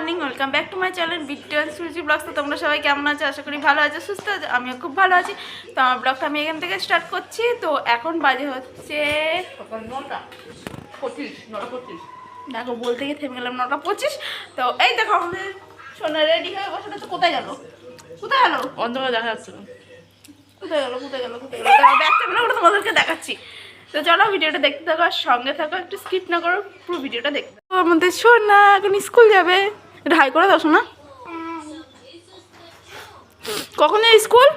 Morning, welcome back to my channel Bittu and সুজি blogs. তো তোমরা সবাই কেমন আছো? আশা করি ভালো আছো, সুস্থ আছো। আমিও খুব ভালো আছি। তো আমার ব্লগটা আমি এখান থেকে স্টার্ট করছি। তো এখন বাজে হচ্ছে 9:25। দেখো বলতে গিয়ে থেমে গেলাম 9:25। তো এই দেখো আমাদের সোনা রেডি হয়ে বসে তো কোথায় গেল? কোথায় গেল? অন্ধকার দেখা যাচ্ছে না। কোথায় গেল? ব্যাক ক্যামেরা করে তোমাদেরকে দেখাচ্ছি। তো চলো ভিডিওটা দেখতে থাকো আর সঙ্গে থাকো, একটু স্কিপ না করো, পুরো ভিডিওটা দেখতে থাকো। আমাদের সোনা এখন স্কুল যাবে। এটা হাই করে দাও সোনা। কখন যাই স্কুল?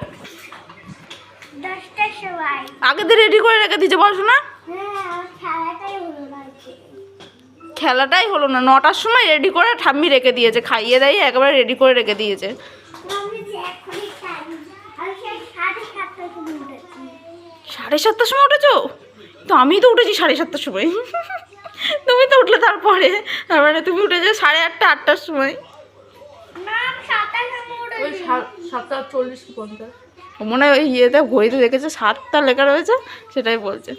10টার সময়। আগে দিয়ে রেডি করে রেখে দিয়েছে বল সোনা। খেলাটাই হলো না। 9টার সময় রেডি করে ঠাম্মি রেখে দিয়েছে, খাইয়ে দেয় একেবারে রেডি করে রেখে দিয়েছে। 7:30টার সময় উঠেছো? তো আমি তো উঠেছি 7:30টার সময়। তুমি তো উঠলে তারপরে, তার মানে তুমি উঠেছো 8:30 8টার সময়। মনে হয় ওই ইয়েতে ঘড়িতে দেখেছে 7টা লেখা রয়েছে, সেটাই বলছে।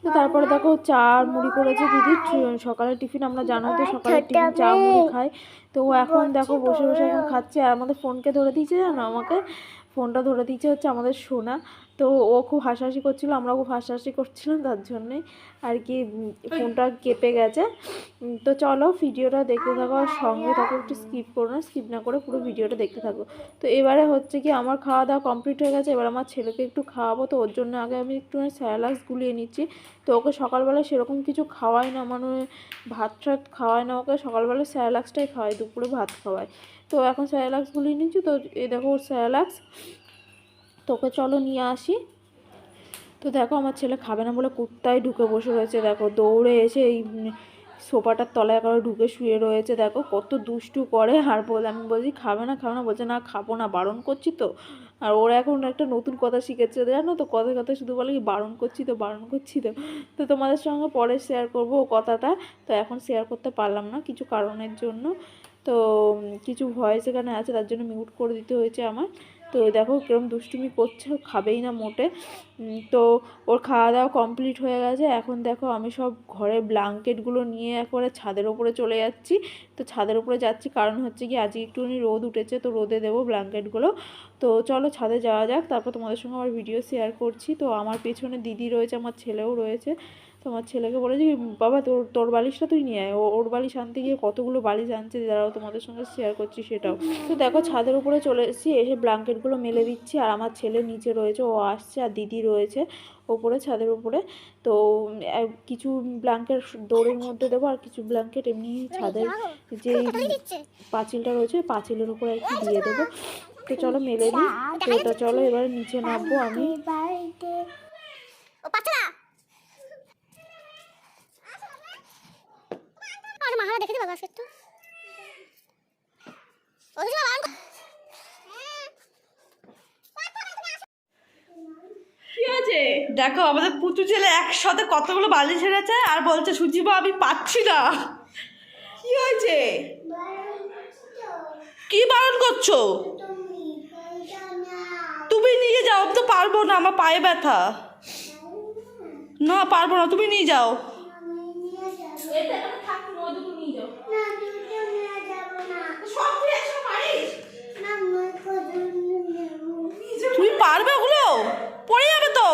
তো তারপরে দেখো চা আর মুড়ি করেছে দিদি। সকালের টিফিন আমরা জানো তো, সকালের টিফিন চা মুড়ি খাই। তো এখন দেখো বসে বসে এখন খাচ্ছে। আর আমাদের ফোনকে ধরে দিয়েছে জানো, আমাকে ফোনটা ধরে দিয়েছে হচ্ছে আমাদের সোনা। তো ও খুব হাসাহাসি করছিলো, আমরাও খুব হাসাহাসি করছিলাম, তার জন্যে আর কি ফোনটা কেঁপে গেছে। তো চলো ভিডিওটা দেখতে থাকো আর সঙ্গে থাকো, একটু স্কিপ করো না, স্কিপ না করে পুরো ভিডিওটা দেখতে থাকো। তো এবারে হচ্ছে কি আমার খাওয়া দাওয়া কমপ্লিট হয়ে গেছে। এবার আমার ছেলেকে একটু খাওয়াবো। তো ওর জন্য আগে আমি একটু স্যালাক্স গুলিয়ে নিচ্ছি। তো ওকে সকালবেলা সেরকম কিছু খাওয়াই না, মানে ভাত টাত খাওয়াই না ওকে। সকালবেলা স্যালাক্সটাই খাওয়াই, দুপুরে ভাত খাওয়াই। তো এখন স্যালাক্স গুলিয়ে নিচ্ছি। তো এই দেখো ওর স্যালাক্স। তোকে চলো নিয়ে আসি। তো দেখো আমার ছেলে খাবে না বলে কুত্তায় ঢুকে বসে রয়েছে। দেখো দৌড়ে এসে এই সোফাটার তলায় করে ঢুকে শুয়ে রয়েছে। দেখো কত দুষ্টু করে। আর আমি বলছি খাবে না, বলছে না খাবো না, বারণ করছি তো। আর ওরা এখন একটা নতুন কথা শিখেছে জানো তো, কথা শুধু বলে কি বারণ করছি তো। তো তোমাদের সঙ্গে পরে শেয়ার করবো ও কথাটা। তো এখন শেয়ার করতে পারলাম না কিছু কারণের জন্য। তো কিছু ভয়েস এখানে আছে, তার জন্য মিউট করে দিতে হয়েছে আমার। তো দেখো কিরম দুষ্টুমি করছে, খাবেই না মোটে। তো ওর খাওয়া দাওয়া কমপ্লিট হয়ে গেছে। এখন দেখো আমি সব ঘরের ব্ল্যাঙ্কেটগুলো নিয়ে একবারে ছাদের ওপরে চলে যাচ্ছি। তো ছাদের ওপরে যাচ্ছি কারণ হচ্ছে কি আজকে একটুখানি রোদ উঠেছে, তো রোদে দেবো ব্ল্যাঙ্কেটগুলো। তো চলো ছাদে যাওয়া যাক, তারপর তোমাদের সঙ্গে আবার ভিডিও শেয়ার করছি। তো আমার পেছনে দিদি রয়েছে, আমার ছেলেও রয়েছে। তো আমার ছেলেকে বলেছি বাবা তোর বালিশটা তুই নিয়ে আয়। ওর বালিশ আনতে গিয়ে কতগুলো বালিশ আনছে, যারাও তোমাদের সঙ্গে শেয়ার করছি সেটাও। তো দেখো ছাদের উপরে চলে এসেছি, এসে ব্ল্যাঙ্কেটগুলো মেলে দিচ্ছি। আর আমার ছেলে নিচে রয়েছে, ও আসছে। আর দিদি রয়েছে ওপরে, ছাদের উপরে। তো কিছু ব্ল্যাঙ্কেট দৌড়ের মধ্যে দেবো, আর কিছু ব্ল্যাঙ্কেট এমনি ছাদের যে পাঁচিলটা রয়েছে পাঁচিলের উপরে একটু দিয়ে দেবো। তো চলো মেলে দিই। তো এটা চলো এবার নিচে নামবো আমি। দেখে দিবা একটু। দেখো আমাদের পুচু ছেলে একসাথে কতগুলো বালি ছেড়েছে আর বলছে সুজিবা আমি পাচ্ছি না। কি হয়েছে? কি বারণ করছো? তুমি নিয়ে যাও। আমি তো পারবো না, আমার পায়ে ব্যথা। না পারবো না, তুমি নিয়ে যাও। তুমি পারবে ওগুলো? পড়ে যাবে তো।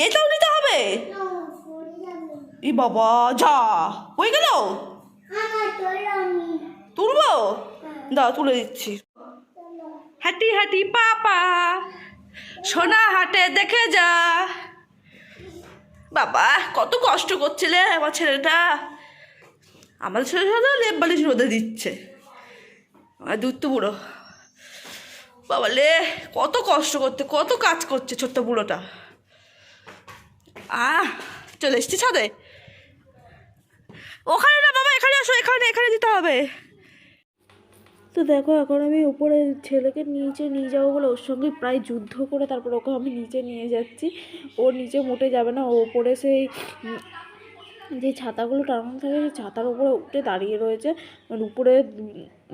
এটাও নিতে হবে? ই বাবা যা হয়ে গেল। তুলবো? দাও তুলে দিচ্ছি। হাঁটি হাঁটি পাপা সোনা হাটে দেখে যা। বাবা কত কষ্ট করছিলে আমার ছেলেটা। আমাদের ছেলে সাথে লেপ বালিশ রোদে দিচ্ছে। আমার দুধ তো বুড়ো বাবা লে, কত কষ্ট করতে, কত কাজ করছে ছোট্ট বুড়োটা। চলে এসছি ছাদে। ওখানে না বাবা, এখানে আসো, এখানে দিতে হবে। তো দেখো এখন আমি উপরে ছেলেকে নিচে নিয়ে যাবো বলে ওর সঙ্গে প্রায় যুদ্ধ করে তারপর ওকে আমি নিচে নিয়ে যাচ্ছি। ও নিচে মোটে যাবে না, ও উপরে সেই যে ছাতাগুলো টানানো থাকে সেই ছাতার উপরে উঠে দাঁড়িয়ে রয়েছে। মানে উপরে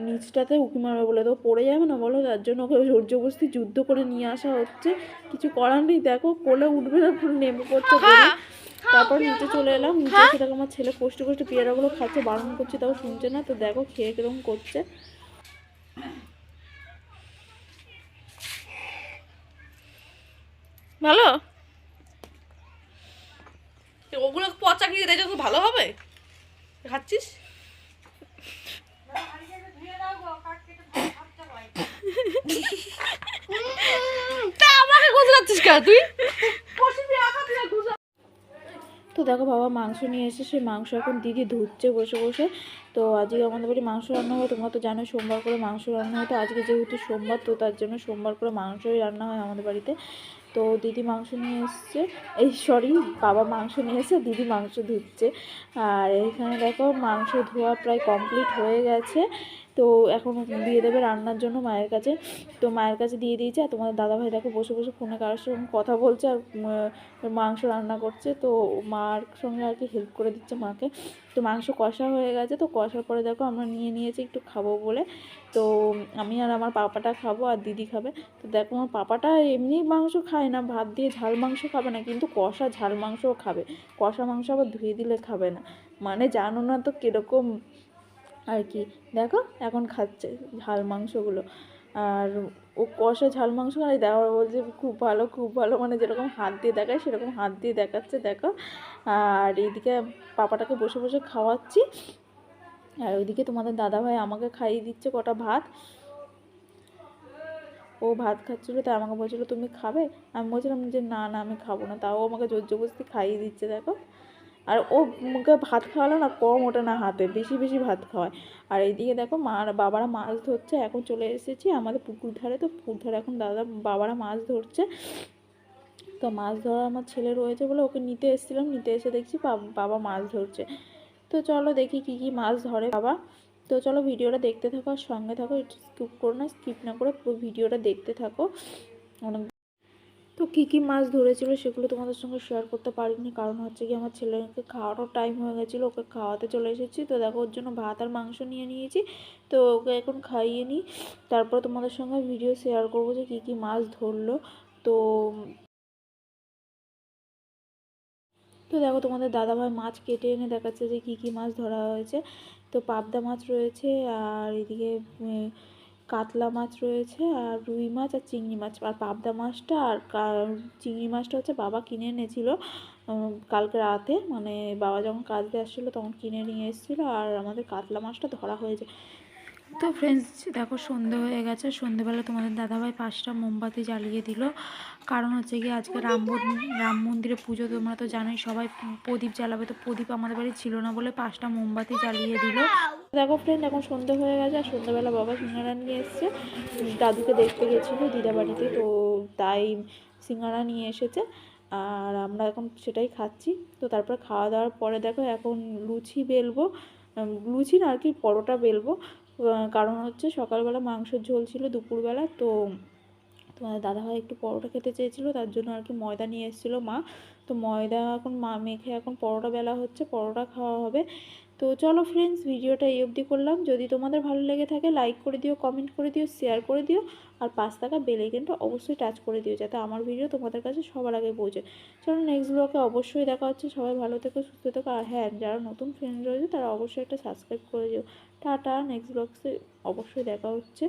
নিচটাতে উঁকি মারবে বলে, তো পড়ে যাবে না বলো, তার জন্য ওকে জোর জবরদস্তি যুদ্ধ করে নিয়ে আসা হচ্ছে। কিছু করার নেই। দেখো কোলে উঠবে না, পুরো নেমে পড়ছে। তারপর নিচে চলে এলাম, নিচে এসে দেখো আমার ছেলে কষ্টে কষ্টে পেয়ারাগুলো খাচ্ছে, বারণ করছে তাও শুনছে না। তো দেখো খেয়ে কিরকম করছে। ভালো, ওগুলো পচা কি রেখে তো ভালো হবে, খাচ্ছিস? তা আমাকে গুজরাচ্ছিস কেন তুই? তো দেখো বাবা মাংস নিয়ে এসে সে মাংস এখন দিদি ধুচ্ছে বসে বসে। তো আজকে আমাদের বাড়ি মাংস রান্না হয়, তোমরা তো জানো সোমবার করে মাংস রান্না হয়। তো আজকে যেহেতু সোমবার, তো তার জন্য সোমবার করে মাংসই রান্না হয় আমাদের বাড়িতে। তো দিদি মাংস নিয়ে এসছে, এই সরি বাবা মাংস নিয়ে এসে দিদি মাংস ধুচ্ছে। আর এখানে দেখো মাংস ধোয়া প্রায় কমপ্লিট হয়ে গেছে। তো এখন দিয়ে দেবে রান্নার জন্য মায়ের কাছে। তো মায়ের কাছে দিয়ে দিয়েছে। আর তোমাদের দাদাভাই দেখো বসে বসে ফোনে কারোর সঙ্গে কথা বলছে আর মাংস রান্না করছে। তো মার সঙ্গে আর কি হেল্প করে দিচ্ছে মাকে। তো মাংস কষা হয়ে গেছে, তো কষার পরে দেখো আমরা নিয়ে নিয়েছি একটু খাবো বলে। তো আমি আর আমার পাপাটা খাবো আর দিদি খাবে। তো দেখো আমার পাপাটা এমনি মাংস খায় না, ভাত দিয়ে ঝাল মাংস খাবে না, কিন্তু কষা ঝাল মাংসও খাবে। কষা মাংস আবার ধুয়ে দিলে খাবে না, মানে জানো না তো কীরকম আর কি। দেখো এখন খাচ্ছে ঝাল মাংসগুলো। আর ও কষা ঝাল মাংস আর দেখো বলছে খুব ভালো খুব ভালো, মানে যেরকম হাত দিয়ে দেখায় সেরকম হাত দিয়ে দেখাচ্ছে দেখো। আর এইদিকে পাপাটাকে বসে বসে খাওয়াচ্ছি, আর ওইদিকে তোমাদের দাদাভাই আমাকে খাইয়ে দিচ্ছে কটা ভাত। ও ভাত খাচ্ছিলো, তাই আমাকে বলছিলো তুমি খাবে। আমি বলছিলাম যে না না আমি খাবো না, তাও আমাকে জোর জবরদস্তি খাইয়ে দিচ্ছে দেখো। আর ও মুখে ভাত খাওয়ালো না কম ওঠে না, হাতে বেশি বেশি ভাত খাওয়ায়। আর এইদিকে দেখো বাবারা মাছ ধরছে, এখন চলে এসেছি আমাদের পুকুর ধারে। তো পুকুর ধারে এখন বাবারা মাছ ধরছে। তো মাছ ধরা আমার ছেলে রয়েছে বলে ওকে নিতে এসেছিলাম, নিতে এসে দেখছি বাবা মাছ ধরছে। তো চলো দেখি কি কি মাছ ধরে বাবা। তো চলো ভিডিওটা দেখতে থাকো আর সঙ্গে থাকো, স্কিপ করো না, স্কিপ না করে পুরো ভিডিওটা দেখতে থাকো। অনেক তো কী কী মাছ ধরেছিল সেগুলো তোমাদের সঙ্গে শেয়ার করতে পারিনি, কারণ হচ্ছে কি আমার ছেলেকে খাওয়ানোর টাইম হয়ে গেছিলো, ওকে খাওয়াতে চলে এসেছি। তো দেখো ওর জন্য ভাত আর মাংস নিয়ে নিয়েছি। তো ওকে এখন খাইয়ে নিই, তারপর তোমাদের সঙ্গে ভিডিও শেয়ার করবো যে কী কী মাছ ধরলো। তো তো দেখো তোমাদের দাদাভাই মাছ কেটে এনে দেখাচ্ছে যে কী কী মাছ ধরা হয়েছে। তো পাবদা মাছ রয়েছে, আর এদিকে কাতলা মাছ রয়েছে, আর রুই মাছ আর চিংড়ি মাছ। আর পাবদা মাছটা আর চিংড়ি মাছটা হচ্ছে বাবা কিনে এনেছিল কালকে রাতে, মানে বাবা যখন কাজ দিয়ে আসছিলো তখন কিনে নিয়ে এসেছিলো। আর আমাদের কাতলা মাছটা ধরা হয়েছে। তো ফ্রেন্ডস দেখো সন্ধে হয়ে গেছে, সন্ধেবেলা তোমাদের দাদাভাই 5টা মোমবাতি জ্বালিয়ে দিল, কারণ হচ্ছে কি আজকে রাম মন্দিরে পুজো, তোমরা তো জানোই সবাই প্রদীপ জ্বালাবে। তো প্রদীপ আমাদের বাড়ি ছিল না বলে 5টা মোমবাতি জ্বালিয়ে দিল। দেখো ফ্রেন্ড এখন সন্ধে হয়ে গেছে, আর সন্ধ্যাবেলা বাবা সিঙ্গারা নিয়ে এসছে, দাদুকে দেখতে গেছিলো দিদা বাড়িতে, তো তাই সিঙ্গারা নিয়ে এসেছে। আর আমরা এখন সেটাই খাচ্ছি। তো তারপরে খাওয়া দাওয়ার পরে দেখো এখন লুচি বেলবো, লুচি না আর কি পরোটা বেলবো। কারণ হচ্ছে সকালবেলা মাংসের ঝোল ছিল দুপুরবেলা, তো তোমাদের দাদাভাই একটু পরোটা খেতে চেয়েছিলো, তার জন্য আর কি ময়দা নিয়ে এসেছিলো মা। তো ময়দা এখন মেখে এখন পরোটা বেলা হচ্ছে, পরোটা খাওয়া হবে। তো চলো ফ্রেন্ডস ভিডিওটা এই অবধি করলাম। যদি তোমাদের ভালো লেগে থাকে লাইক করে দিও, কমেন্ট করে দিও, শেয়ার করে দিও, আর পাঁচ থাকা বেল আইকনটা অবশ্যই টাচ করে দিও, যাতে আমার ভিডিও তোমাদের কাছে সবার আগে পৌঁছে। চলো নেক্সট ব্লগে অবশ্যই দেখা হচ্ছে। সবাই ভালো থেকো, সুস্থ থেকো। আর হ্যাঁ, যারা নতুন ফ্রেন্ড রয়েছে তারা অবশ্যই একটা সাবস্ক্রাইব করে দিও। টাটা, নেক্সট ব্লগে অবশ্যই দেখা হচ্ছে।